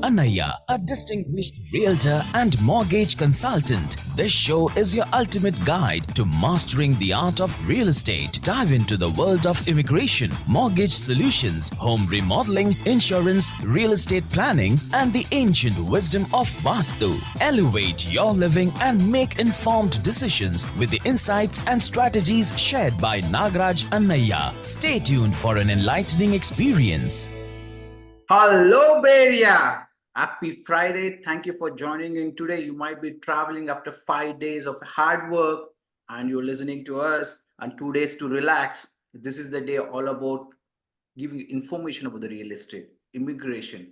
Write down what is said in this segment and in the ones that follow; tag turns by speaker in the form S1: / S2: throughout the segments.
S1: Anaya, a distinguished realtor and mortgage consultant. This show is your ultimate guide to mastering the art of real estate. Dive into the world of immigration, mortgage solutions, home remodeling, insurance, real estate planning, and the ancient wisdom of Vastu. Elevate your living and make informed decisions with the insights and strategies shared by Nagaraj Anaya. Stay tuned for an enlightening experience.
S2: Hello, Beria. Happy Friday. Thank you for joining in today. You might be traveling after 5 days of hard work and you're listening to us and 2 days to relax. This is the day all about giving you information about the real estate, immigration,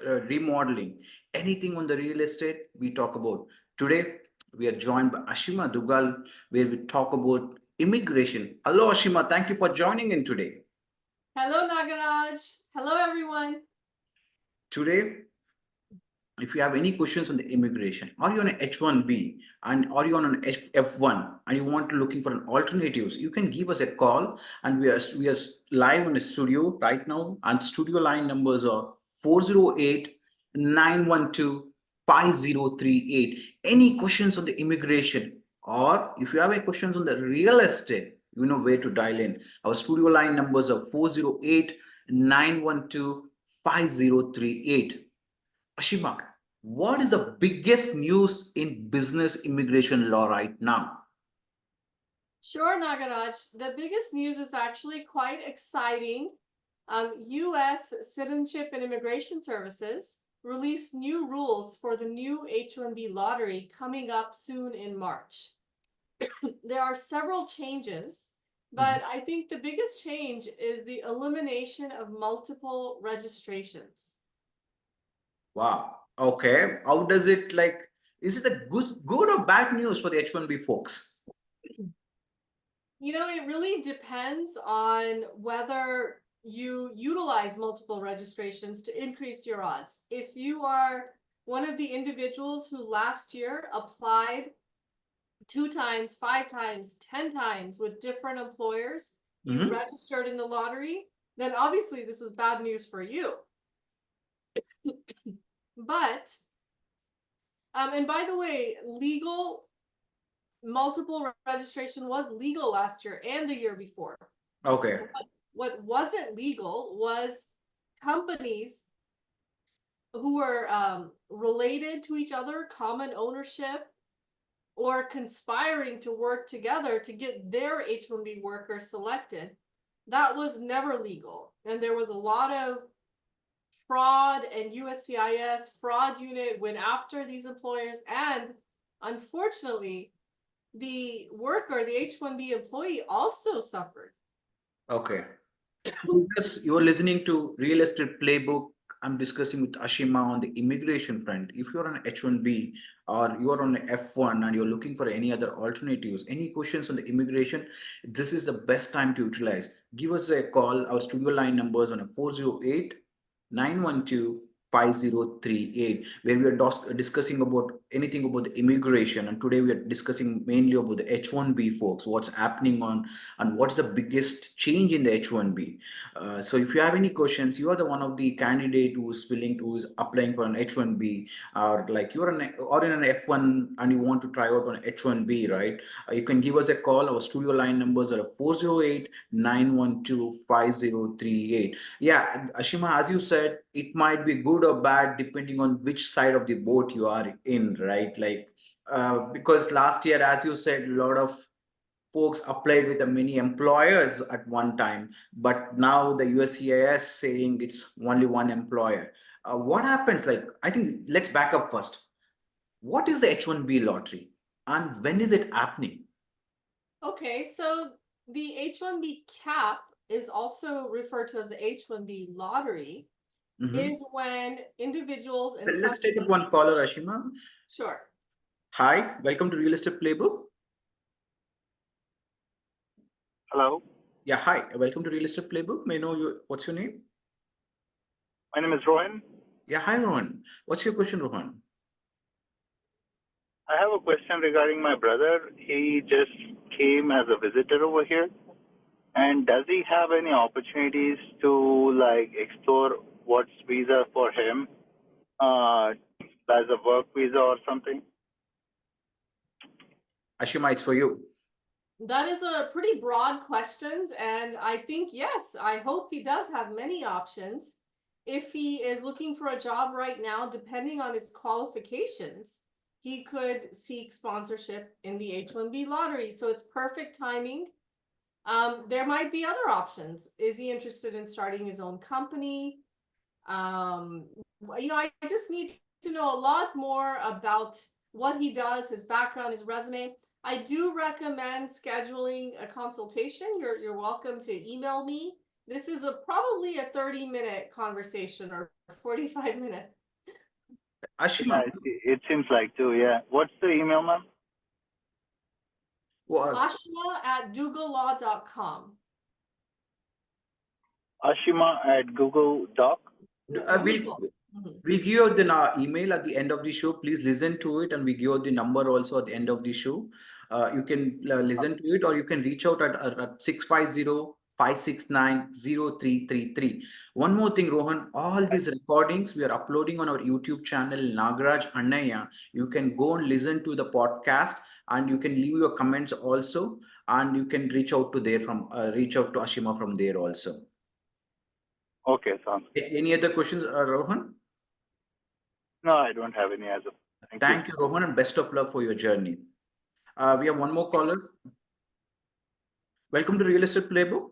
S2: remodeling, anything on the real estate we talk about. Today, we are joined by Ashima Dugal, where we talk about immigration. Hello, Ashima. Thank you for joining in today.
S3: Hello, Nagaraj. Hello, everyone.
S2: Today, if you have any questions on the immigration, are you on an H1B and are you on an F1 and you want to looking for an alternatives, you can give us a call and we are live in the studio right now and studio line numbers are 408-912-5038. Any questions on the immigration or if you have any questions on the real estate, you know where to dial in. Our studio line numbers are 408-912-5038. Ashima, what is the biggest news in business immigration law right now?
S3: Sure, Nagaraj. The biggest news is actually quite exciting. U.S. Citizenship and Immigration Services released new rules for the new H1B lottery coming up soon in March. There are several changes, but I think the biggest change is the elimination of multiple registrations.
S2: Wow. Okay. How does it like? Is it a good or bad news for the H1B folks?
S3: You know, it really depends on whether you utilize multiple registrations to increase your odds. If you are one of the individuals who last year applied 2 times, 5 times, 10 times with different employers, you registered in the lottery, then obviously this is bad news for you. But, and by the way, multiple registration was legal last year and the year before.
S2: Okay.
S3: What wasn't legal was companies who were related to each other, common ownership, or conspiring to work together to get their H1B workers selected. That was never legal. And there was a lot of fraud, and USCIS fraud unit went after these employers. And unfortunately, the worker, the H1B employee, also suffered.
S2: Okay. Yes, you're listening to Real Estate Playbook. I'm discussing with Ashima on the immigration front. If you're on H1B or you're on F1 and you're looking for any other alternatives, any questions on the immigration, this is the best time to utilize. Give us a call. Our studio line numbers on a 408-912-5038, where we are discussing about anything about the immigration. And today we are discussing mainly about the H1B folks, what's happening on and what is the biggest change in the H1B. So if you have any questions, you are the one of the candidate who's applying for an H1B, or like you're in an F1 and you want to try out on H1B, right? You can give us a call. Our studio line numbers are 408-912-5038. Yeah, Ashima, as you said, it might be good or bad depending on which side of the boat you are in, right? Like, because last year, as you said, a lot of folks applied with many employers at one time, but now the USCIS saying it's only one employer. What happens? Like, I think let's back up first. What is the H1B lottery and when is it happening?
S3: Okay, so the H1B cap is also referred to as the H1B lottery, is when individuals and
S2: Let's take up one caller, Ashima.
S3: Sure.
S2: Hi, welcome to Real Estate Playbook.
S4: Hello.
S2: Yeah, hi. Welcome to Real Estate Playbook. May I know what's your name?
S4: My name is Rohan.
S2: Yeah, hi, Rohan. What's your question, Rohan?
S4: I have a question regarding my brother. He just came as a visitor over here. And does he have any opportunities to like explore what's visa for him as a work visa or something?
S2: Ashima, it's for you.
S3: That is a pretty broad question, and I think, yes, I hope he does have many options. If he is looking for a job right now, depending on his qualifications, he could seek sponsorship in the H1B lottery. So it's perfect timing. There might be other options. Is he interested in starting his own company? I just need to know a lot more about what he does, his background, his resume. I do recommend scheduling a consultation. You're welcome to email me. This is probably a 30-minute conversation or 45-minute.
S2: Ashima,
S4: It seems like too. Yeah. What's the email, ma'am?
S3: Ashima@dougallaw.com.
S4: Ashima@google.com.
S2: we'll we'll give you the email at the end of the show. Please listen to it, and we give you the number also at the end of the show. You can listen to it, or you can reach out at 650-569-0333. One more thing, Rohan, all these recordings we are uploading on our YouTube channel, Nagaraj Annaya. You can go and listen to the podcast, and you can leave your comments also, and you can reach out to Ashima from there also.
S4: Okay, sounds good.
S2: Any other questions, Rohan?
S4: No, I don't have any as of.
S2: Thank you, Rohan, and best of luck for your journey. We have one more caller. Welcome to Real Estate Playbook.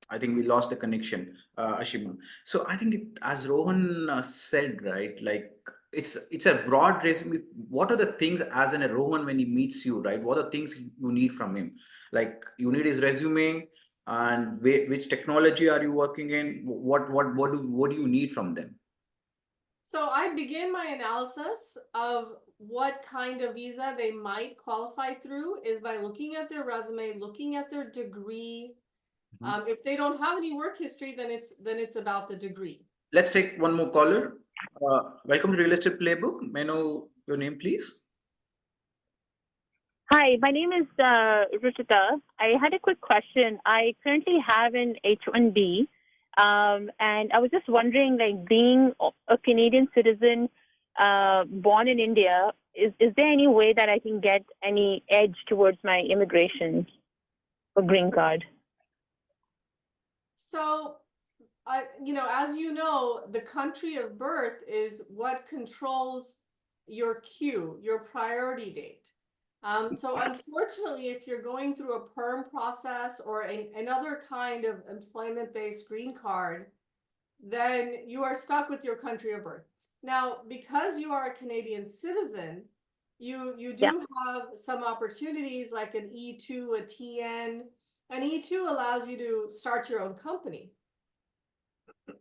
S2: I think we lost the connection, Ashima. So I think as Rohan said, right, like it's a broad resume. What are the things as in a Rohan when he meets you, right? What are the things you need from him? Like you need his resume, and which technology are you working in? What do you need from them?
S3: So I begin my analysis of what kind of visa they might qualify through is by looking at their resume, looking at their degree. If they don't have any work history, then it's about the degree.
S2: Let's take one more caller. Welcome to Real Estate Playbook. May I know your name, please?
S5: Hi, my name is Ruchita. I had a quick question. I currently have an H1B, and I was just wondering, like, being a Canadian citizen born in India, is there any way that I can get any edge towards my immigration or green card?
S3: So, as you know, the country of birth is what controls your queue, your priority date. So unfortunately, if you're going through a perm process or another kind of employment-based green card, then you are stuck with your country of birth. Now, because you are a Canadian citizen, you do have some opportunities like an E2, a TN. An E2 allows you to start your own company.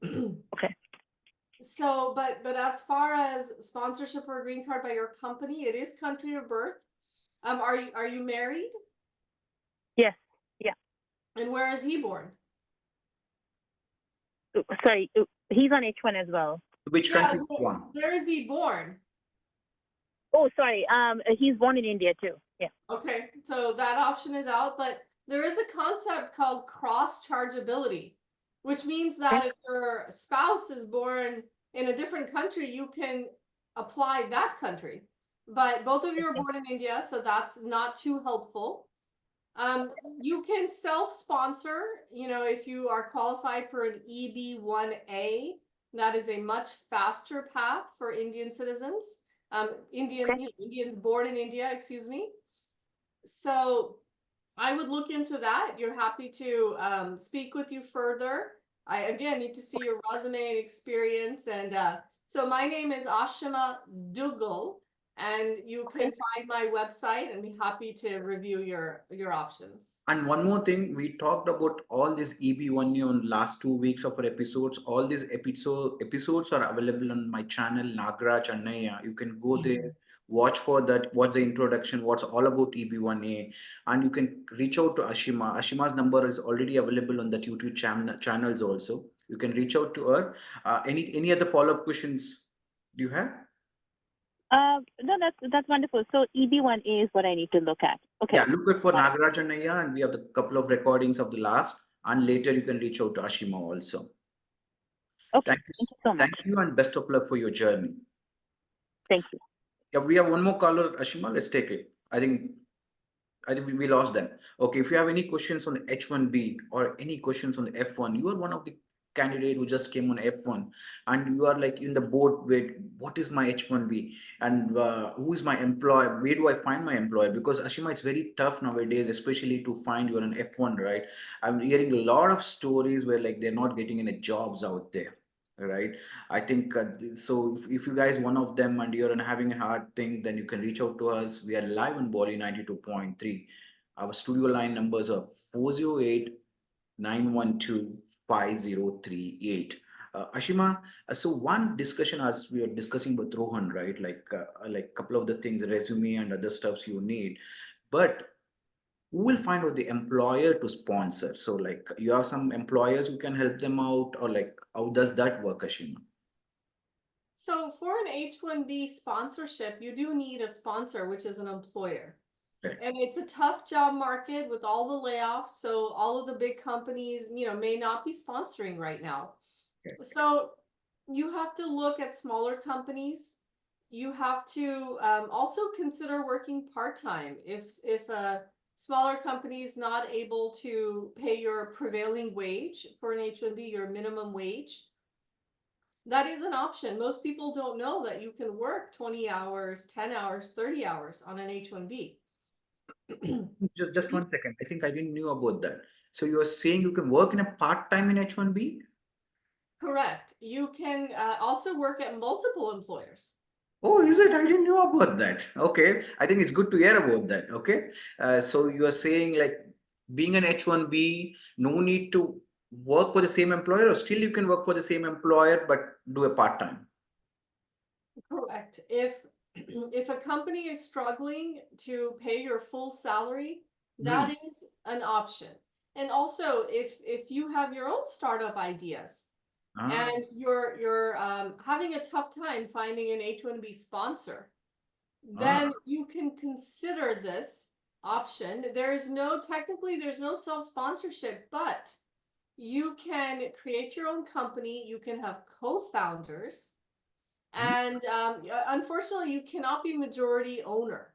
S5: Okay.
S3: So, but as far as sponsorship or green card by your company, it is country of birth. Are you married?
S5: Yes. Yeah.
S3: And where is he born?
S5: Sorry, he's on H1 as well.
S2: Which country is born?
S3: Where is he born?
S5: Oh, sorry. He's born in India too. Yeah.
S3: Okay, so that option is out, but there is a concept called cross chargeability, which means that if your spouse is born in a different country, you can apply that country. But both of you are born in India, so that's not too helpful. You can self-sponsor, if you are qualified for an EB1A, that is a much faster path for Indian citizens. Indians born in India, excuse me. So I would look into that. You're happy to speak with you further. I, again, need to see your resume and experience. And so my name is Ashima Dougal, and you can find my website and be happy to review your options.
S2: And one more thing, we talked about all this EB1 on last 2 weeks of our episodes. All these episodes are available on my channel, Nagaraj Annaya. You can go there, watch for that, what's the introduction, what's all about EB1A, and you can reach out to Ashima. Ashima's number is already available on that YouTube channels also. You can reach out to her. Any other follow-up questions do you have?
S5: No, that's wonderful. So EB1A is what I need to look at. Okay.
S2: Yeah, look out for Nagaraj Annaya, and we have a couple of recordings of the last, and later you can reach out to Ashima also.
S5: Okay.
S2: Thank you.
S5: Thank you so much.
S2: Thank you and best of luck for your journey.
S5: Thank you.
S2: Yeah, we have one more caller, Ashima. Let's take it. I think we lost them. Okay, if you have any questions on H1B or any questions on the F1, you are one of the candidate who just came on F1 and you are like in the boat with what is my H1B and who is my employer? Where do I find my employer? Because Ashima, it's very tough nowadays, especially to find you an F1, right? I'm hearing a lot of stories where like they're not getting any jobs out there. Right. I think so. If you guys one of them and you're having a hard thing, then you can reach out to us. We are live on Bali 92.3. Our studio line numbers are 408 912 5038. Ashima, so one discussion as we are discussing with Rohan, right? Like couple of the things, resume and other stuffs you need, but who will find out the employer to sponsor? So like you have some employers who can help them out, or like how does that work, Ashima?
S3: So for an H1B sponsorship, you do need a sponsor, which is an employer.
S2: Right.
S3: And it's a tough job market with all the layoffs. So all of the big companies, may not be sponsoring right now.
S2: Okay.
S3: So you have to look at smaller companies. You have to also consider working part-time. If a smaller company is not able to pay your prevailing wage for an H1B, your minimum wage, that is an option. Most people don't know that you can work 20 hours, 10 hours, 30 hours on an H1B.
S2: Just 1 second. I think I didn't knew about that. So you are saying you can work in a part-time in H1B?
S3: Correct. You can also work at multiple employers.
S2: Oh, is it? I didn't know about that. Okay. I think it's good to hear about that. Okay. So you are saying like being an H1B, no need to work for the same employer, or still you can work for the same employer, but do a part-time.
S3: Correct. If a company is struggling to pay your full salary, that is an option. And also, if you have your own startup ideas
S2: Ah,
S3: and you're having a tough time finding an H1B sponsor, then you can consider this option. There's no self-sponsorship, but you can create your own company. You can have co-founders. And unfortunately, you cannot be majority owner,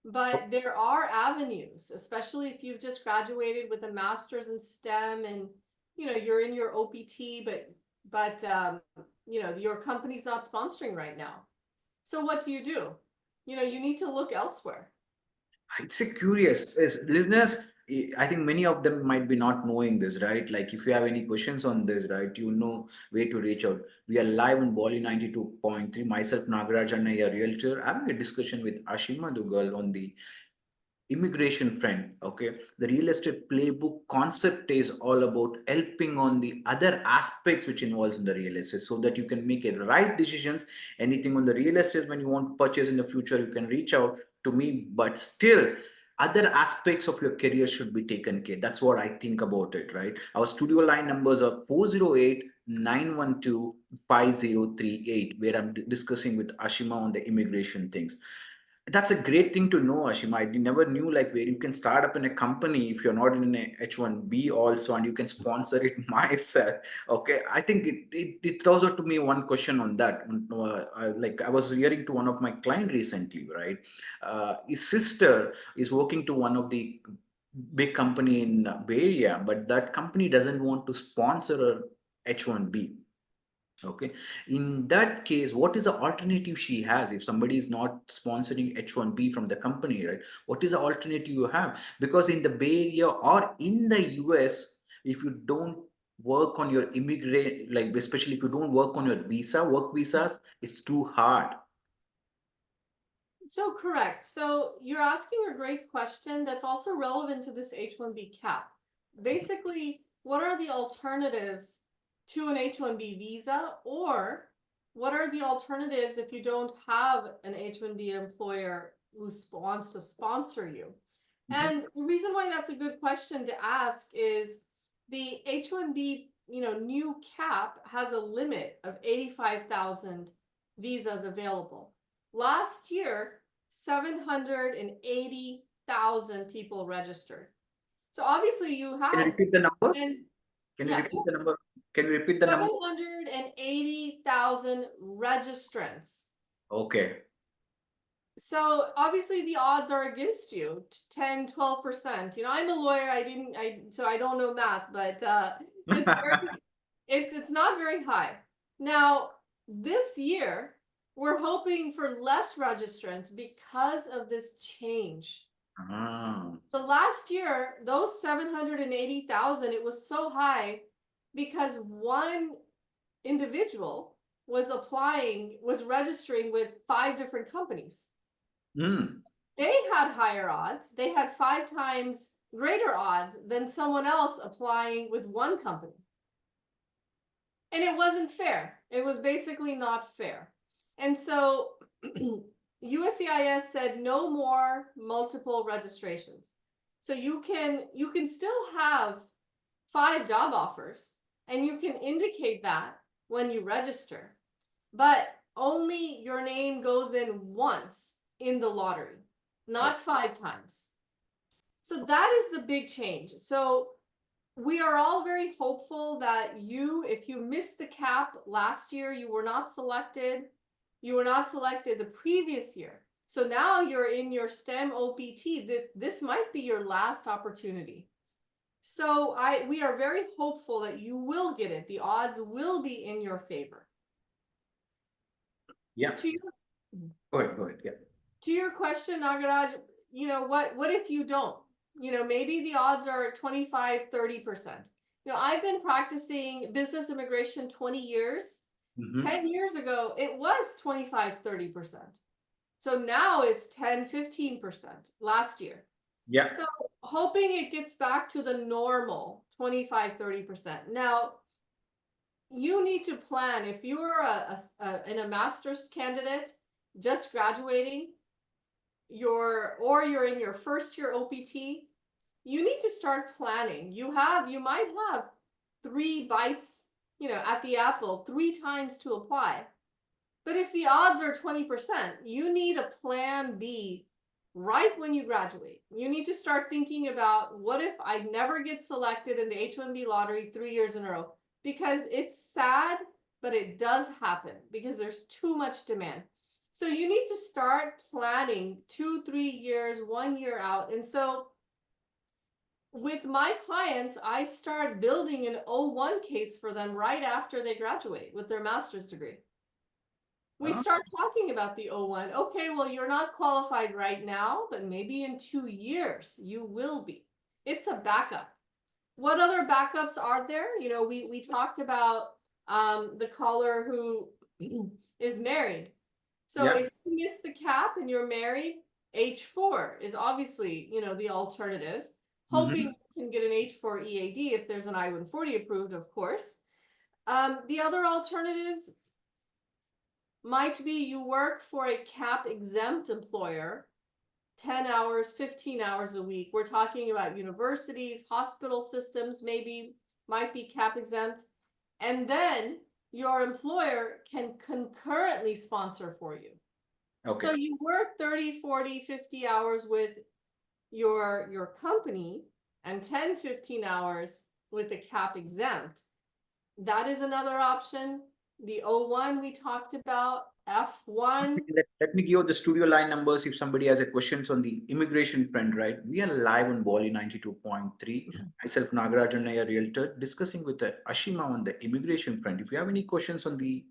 S3: but there are avenues, especially if you've just graduated with a master's in STEM and you're in your OPT, but your company's not sponsoring right now. So what do? You need to look elsewhere.
S2: it's a curious is listeners. I think many of them might be not knowing this, right? Like if you have any questions on this, right, you know where to reach out. We are live on Bali 92.3. Myself, Nagaraj, and a realtor, having a discussion with Ashima Dugal on the immigration front. Okay, the real estate playbook concept is all about helping on the other aspects which involves in the real estate, so that you can make a right decisions. Anything on the real estate when you want to purchase in the future, you can reach out to me, but still other aspects of your career should be taken care. That's what I think about it, right? Our studio line numbers are 408 912 5038, where I'm discussing with Ashima on the immigration things. That's a great thing to know, Ashima. I never knew like where you can start up in a company if you're not in a H1B also, and you can sponsor it myself. Okay, I think it throws out to me one question on that. Like I was hearing to one of my client recently, right? His sister is working to one of the big company in Bay Area, but that company doesn't want to sponsor a H1B. Okay. In that case, what is the alternative she has if somebody is not sponsoring H1B from the company, right? What is the alternative you have? Because in the Bay Area or in the US, if you don't work on your immigrant, like especially if you don't work on your work visas, it's too hard.
S3: So correct. So you're asking a great question that's also relevant to this H1B cap. Basically, what are the alternatives to an H1B visa, or what are the alternatives if you don't have an H1B employer who wants to sponsor you? And the reason why that's a good question to ask is the H1B, new cap has a limit of 85,000 visas available. Last year, 780,000 people registered. So obviously you
S2: Can you
S3: had,
S2: repeat the number?
S3: and
S2: Can you
S3: yeah,
S2: repeat the number? Can you repeat the number?
S3: 780,000 registrants.
S2: Okay.
S3: So obviously the odds are against you, 10, 12%. You know, I'm a lawyer. So I don't know math, but it's it's not very high. Now, this year, we're hoping for less registrants because of this change.
S2: Ah.
S3: So last year, those 780,000, it was so high because one individual was registering with 5 different companies.
S2: Mm.
S3: They had higher odds. They had 5 times greater odds than someone else applying with one company. And it wasn't fair. It was basically not fair. And so USCIS said no more multiple registrations. So you can still have 5 job offers and you can indicate that when you register, but only your name goes in once in the lottery, not 5 times. So that is the big change. So we are all very hopeful that if you missed the cap last year, you were not selected the previous year. So now you're in your STEM OPT, this might be your last opportunity. So we are very hopeful that you will get it. The odds will be in your favor.
S2: Yeah. Go ahead. Yeah.
S3: To your question, Nagaraj, you know, what if you don't? You know, maybe the odds are 25, 30%. You know, I've been practicing business immigration 20 years. 10 years ago, it was 25, 30%. So now it's 10, 15% last year.
S2: Yeah.
S3: So hoping it gets back to the normal 25, 30%. Now, you need to plan. If you're a master's candidate just graduating, you're in your first year OPT, you need to start planning. You might have 3 bites, you know, at the apple 3 times to apply. But if the odds are 20%, you need a plan B right when you graduate. You need to start thinking about, what if I never get selected in the H1B lottery 3 years in a row? Because it's sad, but it does happen because there's too much demand. So you need to start planning 2, 3 years, 1 year out. And so with my clients, I start building an O1 case for them right after they graduate with their master's degree. We start talking about the O1. Okay, well, you're not qualified right now, but maybe in 2 years you will be. It's a backup. What other backups are there? You know, we talked about the caller who is married. So if you miss the cap and you're married, H4 is obviously, you know, the alternative. Hoping you can get an H4 EAD if there's an I-140 approved, of course. The other alternatives might be you work for a cap exempt employer, 10 hours, 15 hours a week. We're talking about universities, hospital systems, might be cap exempt. And then your employer can concurrently sponsor for you.
S2: Okay.
S3: So you work 30, 40, 50 hours with your company and 10, 15 hours with the cap exempt. That is another option. The O1 we talked about, F1.
S2: Let me give you the studio line numbers if somebody has a questions on the immigration front, right? We are live on Bali 92.3. Myself, Nagarajan, a realtor, discussing with Ashima on the immigration front. If you have any questions on the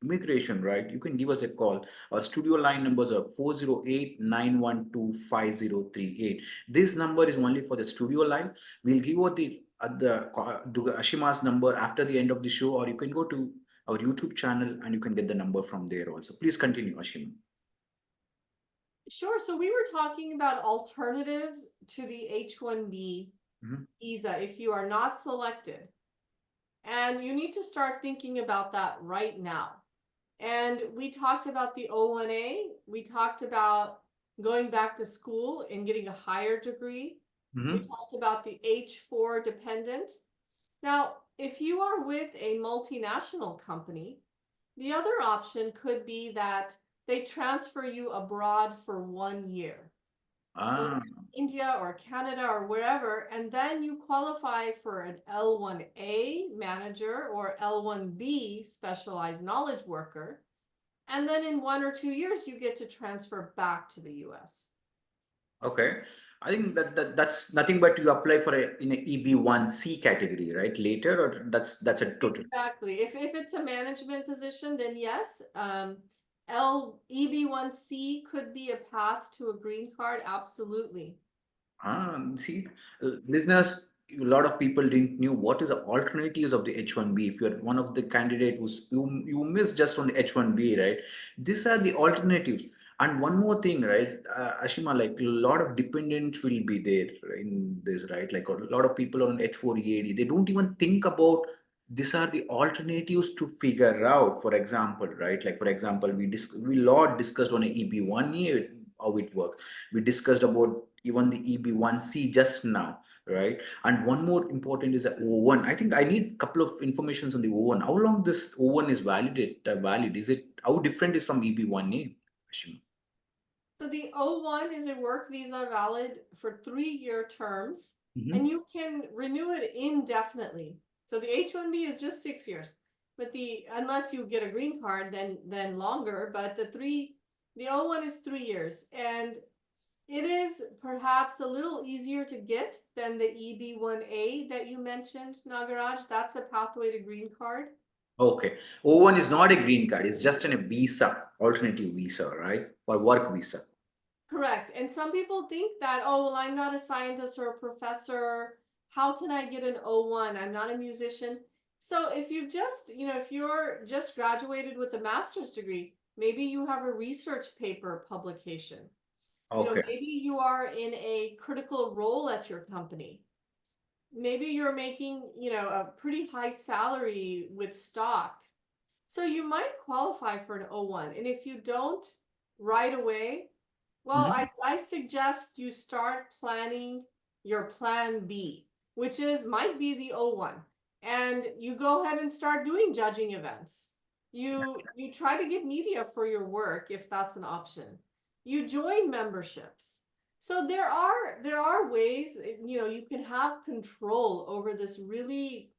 S2: immigration, right, you can give us a call. Our studio line numbers are 408-912-5038. This number is only for the studio line. We'll give you the Ashima's number after the end of the show, or you can go to our YouTube channel and you can get the number from there also. Please continue, Ashima.
S3: Sure. So we were talking about alternatives to the H1B visa if you are not selected. And you need to start thinking about that right now. And we talked about the O1A. We talked about going back to school and getting a higher degree. We talked about the H4 dependent. Now, if you are with a multinational company, the other option could be that they transfer you abroad for 1 year.
S2: Ah,
S3: India or Canada or wherever, and then you qualify for an L1A manager or L1B specialized knowledge worker. And then in 1 or 2 years, you get to transfer back to the US.
S2: okay. I think that's nothing but you apply for in a EB1C category, right? Later, or that's a total.
S3: Exactly. If it's a management position, then yes. EB1C could be a path to a green card. Absolutely.
S2: See, listeners, a lot of people didn't knew what is the alternatives of the H1B. If you're one of the candidate who's you miss just on the H1B, right? These are the alternatives. And one more thing, right, Ashima, like a lot of dependents will be there in this, right? Like a lot of people on H4 EAD, they don't even think about these are the alternatives to figure out. For example, right? Like for example, we lot discussed on a EB1A how it works. We discussed about even the EB1C just now, right? And one more important is the O1. I think I need a couple of informations on the O1. How long this O1 is valid? Is it how different is from EB1A?
S3: So the O1 is a work visa valid for 3-year terms,
S2: Mhm.
S3: and you can renew it indefinitely. So the H1B is just 6 years, but unless you get a green card, then longer. But the O1 is 3 years, and it is perhaps a little easier to get than the EB1A that you mentioned, Nagaraj. That's a pathway to green card.
S2: Okay. O1 is not a green card. It's just a visa, alternative visa, right? For work visa.
S3: Correct. And some people think that, oh, well, I'm not a scientist or a professor. How can I get an O1? I'm not a musician. So if if you're just graduated with a master's degree, maybe you have a research paper publication.
S2: Okay.
S3: Maybe you are in a critical role at your company. Maybe you're making, a pretty high salary with stock. So you might qualify for an O1. And if you don't right away, well,
S2: Mhm.
S3: I suggest you start planning your plan B, which might be the O1. And you go ahead and start doing judging events. You try to get media for your work if that's an option. You join memberships. So there are ways, you can have control over this really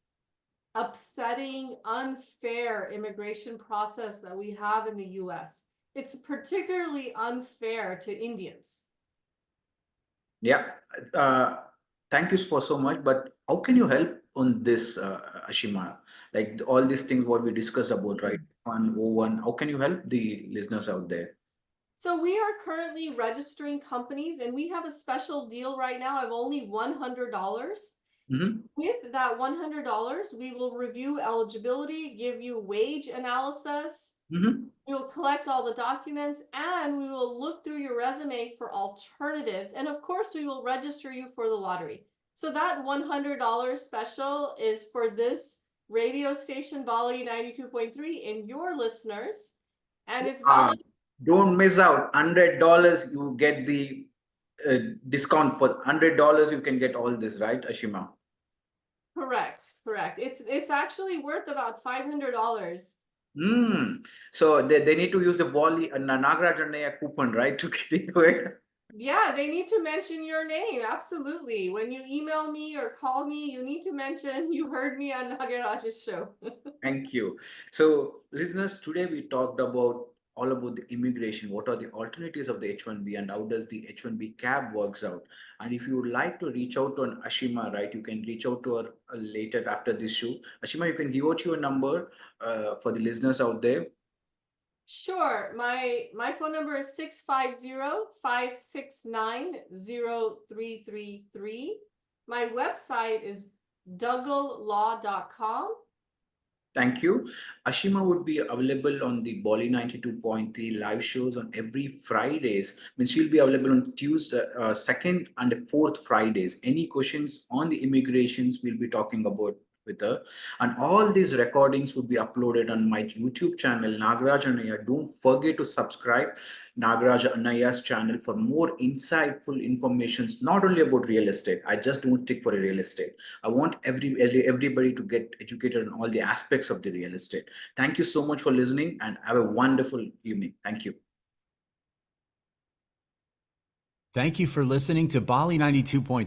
S3: upsetting, unfair immigration process that we have in the US. It's particularly unfair to Indians.
S2: Yeah. Uh, Thank you for so much. But how can you help on this, Ashima? Like all these things what we discussed about, right? On O1, how can you help the listeners out there?
S3: So we are currently registering companies, and we have a special deal right now of only $100.
S2: Mhm.
S3: With that $100, we will review eligibility, give you wage analysis,
S2: Mhm.
S3: we'll collect all the documents, and we will look through your resume for alternatives. And of course, we will register you for the lottery. So that $100 special is for this radio station, Bali 92.3, and your listeners. And it's valid.
S2: Don't miss out. $100, you get the discount for $100. You can get all this, right, Ashima?
S3: Correct. It's actually worth about $500.
S2: So they need to use the Bali and Nagaraj coupon, right, to get into it.
S3: Yeah, they need to mention your name. Absolutely. When you email me or call me, you need to mention you heard me on Nagaraj's show.
S2: Thank you. So, listeners, today we talked about all about the immigration. What are the alternatives of the H1B and how does the H1B cab works out? And if you would like to reach out to an Ashima, right, you can reach out to her later after this show. Ashima, you can give out your number for the listeners out there.
S3: Sure. My phone number is 650-569-0333. My website is dougallaw.com.
S2: Thank you. Ashima would be available on the Bolly 92.3 live shows on every Fridays. Means she'll be available on Tuesday, second and fourth Fridays. Any questions on the immigrations we'll be talking about with her. And all these recordings would be uploaded on my YouTube channel, Nagaraj Anaya. Don't forget to subscribe Nagaraj Anaya's channel for more insightful informations, not only about real estate. I just don't stick for a real estate. I want everybody to get educated on all the aspects of the real estate. Thank you so much for listening and have a wonderful evening. Thank you.
S6: Thank you for listening to Bali 92.3.